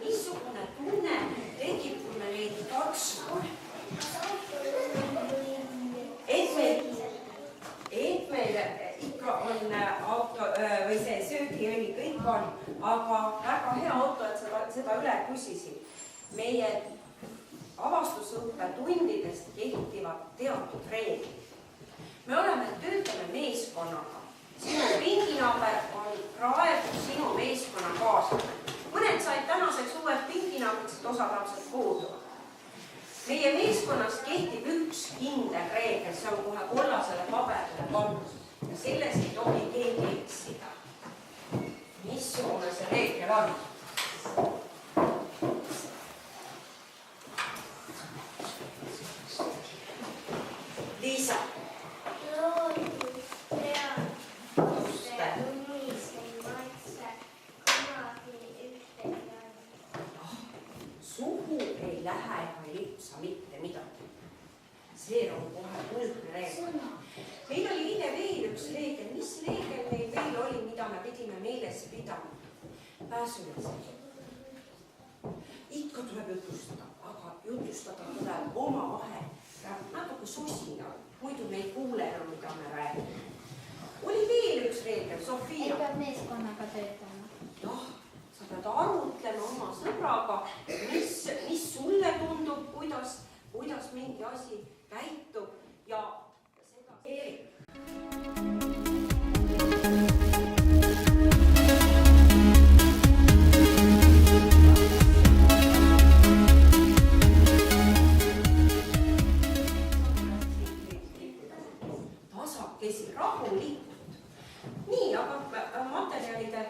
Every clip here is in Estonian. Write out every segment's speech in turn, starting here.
missugune tunne tekib, kui me neid katsme. Et meil ikka on auto või see söögiõli kõik on, aga väga hea auto, et seda üle küsisid. Meie avastusõppetundidest kehtivad teatud reeglid. Me töötame meeskonnaga. Sinu pinginaaber on praegu sinu meeskonna kaaslane. Mõned said tänaseks uued pinginaabriks, et osad lapsed puuduvad. Meie meeskonnas kehtib üks kindel reegel, see on kohe kollasele paberile pandud. Ja selles ei tohi keegi eksida. Missugune see reegel on? Liisa. Suhu ei lähe ega lipsa mitte midagi. See on kohe kuldne reegel. Meil oli eile veel üks reegel. Mis reegel meil veel oli, mida me pidime meeles pidama? Pääsumised. Ikka tuleb jutustada, aga jutustada tuleb oma vahel. Natuke sosina, muidu me ei kuule enam, mida me räägime. Oli veel üks reegel, Sofia. Ei peab meeskonnaga töötama. Jah, sa pead arutlema oma sõbraga, mis sulle tundub, kuidas mingi asi käitub ja seda Erik. Tasakesi, rahulikult. Nii, aga materjalide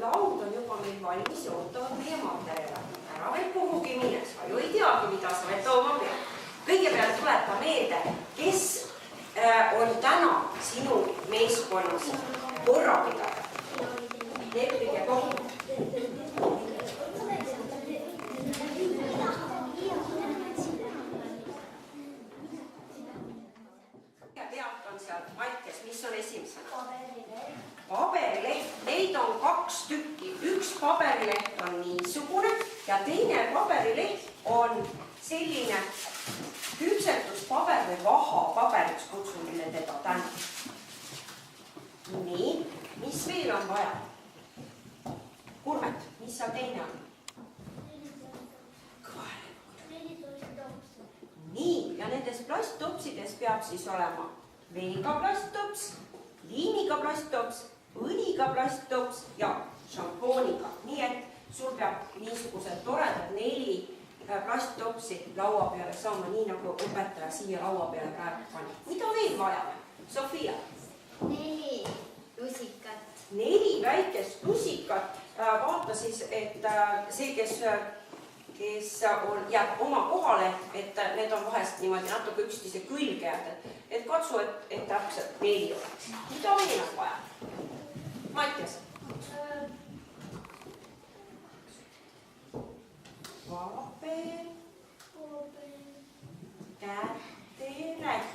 laud on juba meil valmis ja ootavad meie materjale. Ära veel kuhugi mine, sa ju ei teagi, mida sa veel tooma pead. Kõigepealt tuleta meelde, kes on täna sinu meeskonnas korrapidaja. Leppige kokku. Kõigepealt on seal Maikes, mis on esimesena? Paberileht. Neid on 2 tükki. Üks paberileht on niisugune ja teine paberileht on selline küpsetuspaber või vahapaber, üks kutsumine teda täna. Nii, mis veel on vaja? Kurmet, mis seal teine on? Nii, ja nendes plasttopsides peab siis olema veega plasttops, liiniga plasttops, õliga plasttops ja šampooniga. Nii et sul peab niisugused toredad 4 plasttopsi laua peale saama, nii nagu õpetaja siia laua peale praegu pani. Mida veel vajame? Sofia? 4 lusikat. 4 väikest lusikat. Vaata siis, et see, kes jääb oma kohale, et need on vahest niimoodi natuke üksteise külge jääd. Et katsu, et täpselt 4 oleks. Mida veel on vaja? Mattias? Paber, käterätt.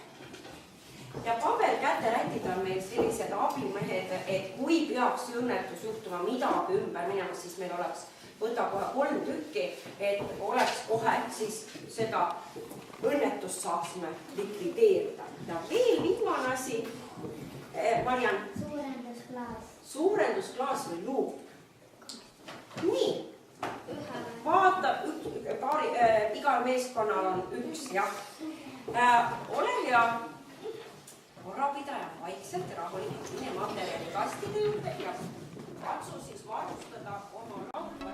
Ja paberkäterätid on meil sellised abimehed, et kui peaks õnnetus juhtuma midagi ümber minema, siis meil oleks, võta kohe 3 tükki, et oleks kohe siis seda õnnetust saaksime likvideerida. Ja veel viimane asi, Mariann. Suurendusklaas. Suurendusklaas või luup. Nii. Vaata, igal meeskonnal on 1, jah. Ole hea, korrapidaja vaikselt ja rahulikult mine materjali kastide juurde ja katsu siis varustada oma lauda.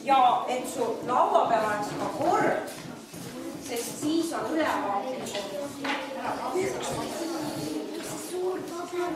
Ja et su laua peal oleks ka kord, sest siis on ülevaatlik. suur paber.